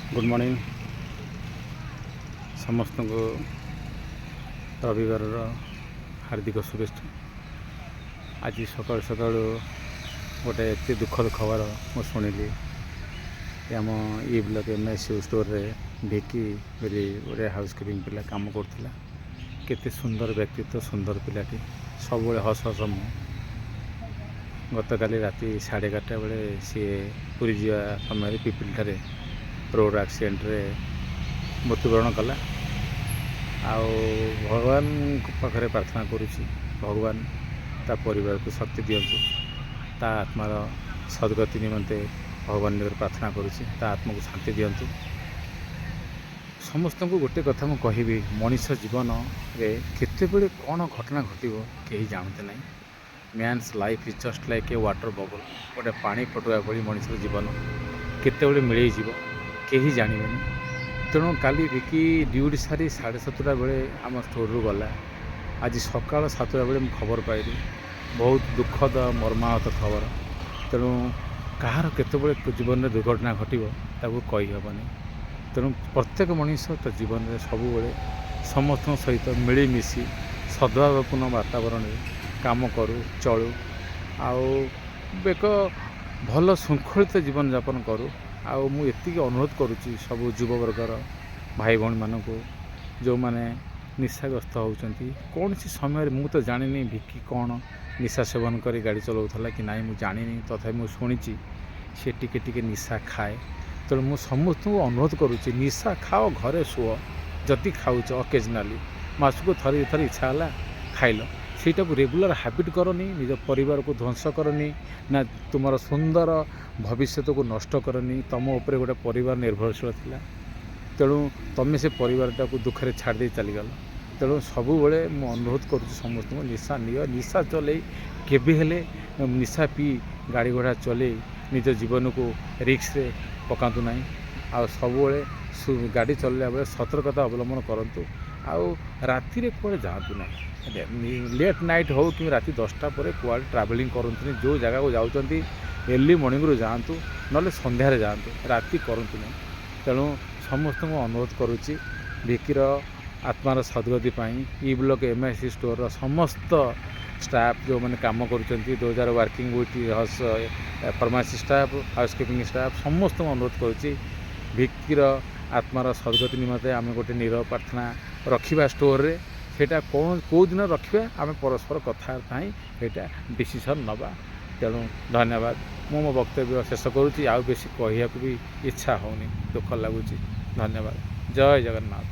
Good morning समस्त को रविवार हार्दिक शुभेच्छा। आज सकाल सकाल गोटे एत दुखद खबर मुझे शुणिली आम ई ब्लॉक एमआईसी स्टोर रे भिकी बोली गोटे हाउसकीपिंग पिला काम करता। केते सुंदर व्यक्तित्व, सुंदर पिलाटी, सब हस हस मुँह। गतकाली राति 11:30 बेले सी पुरी जा समय पिपिल ठारे रोड एक्सीडेंट रे मृत्युवरण कला। भगवान पाखे प्रार्थना करुच्ची, भगवान ता परिवार को शक्ति दिंतु, ता आत्मार सद्गति निमंते भगवान निकट प्रार्थना करुच्ची, ता आत्मा को शांति दिंतु। समस्त को गोटे कथा मुझे कहबी, मनीष जीवन रे केते बेले कौन घटना घटिबो केही जानते नहीं। Men's life is just like a water bubble, गोटे पानी फटुआ भली मनीष जीवन केते बेले मिलई जीव केही जानवेनि। तेणु काली विकी ड्यूटी सारी 7:30 बेले आम स्टोर रु गला। आज सकाल 7टा बेले खबर पाइली, बहुत दुखद मर्माहत खबर। तेणु कहार केतेबेले जीवन में दुर्घटना घटिबो ताकू कही हेबनी। तेणु प्रत्येक मनीष तो जीवन में सबुबले समस्त सहित मिलमिशि सद्भावपूर्ण वातावरण काम करू चलू, एक भल शृंखलित जीवन यापन करूँ। मुझे अनुरोध करुच्ची सब युववर्गर भाई भौणी मानक जो मैंने निशाग्रस्त होती कौन सी समय मु तो जानी भिकी कौन निशा सेवन कर गाड़ी चलाऊला कि नाई मुझे जानी, तथा मुझे शुणी सी टिके निशा खाए। तेणु मुझे समस्त को अनुरोध करुच्ची निशा खाओ, घरे शुओ, जदि खाऊच अकेजनाली मासक थरे थरे इच्छा है खाइल, ସେଇଟା को रेगुलर हैबिट करनी, निज परिवार को ध्वंस करनी ना, तुम सुंदर भविष्य को नष्ट करनी। तुम उपर गोटे परिवार निर्भरशील थिला, तेणु तुम से परिवारटा को दुखे छाड़ी चलीगल। तेणु सबुबले मु अनुरोध करुच्ची समस्त को निशा नियो, निशा चले केबे हेले निशा पी गाड़ी घोड़ा चले निज जीवन को रिस्क रे पकातु नहीं। सबुबले गाड़ी चलला बेले सतर्कता अवलंबन करंतु। राति रे कुआडे जातु नहीं, लेट नाइट हो कि राति 10टा पर कुआडे ट्रावेलिंग करंतु। जो जगह को जाउचंती अर्ली मॉर्निंग रू जातु, नले संध्यारे जातु, राति करंतु नहीं। तेणु समस्त को अनुरोध करुच्ची भिकीर आत्मार सद्गति पाई ई ब्लॉक एमआईसी स्टोर समस्त स्टाफ जो मैंने काम करुँच, 2000 working with pharmacy staff, housekeeping staff, समस्त को अनुरोध करुच्ची भिकीर आत्मार सद्गति निमंते आम गोटे नीरव प्रार्थना रखा स्टोर रे। सेटा कौ दिन रखा आम परस्पर कथबार्ता ही सेटा डिसीजन नवा। तेणु धन्यवाद। मो वक्तव्य शेष करुच्ची, आउ बेसी कहवाक भी इच्छा होनी, दुख लगुच। धन्यवाद। जय जगन्नाथ।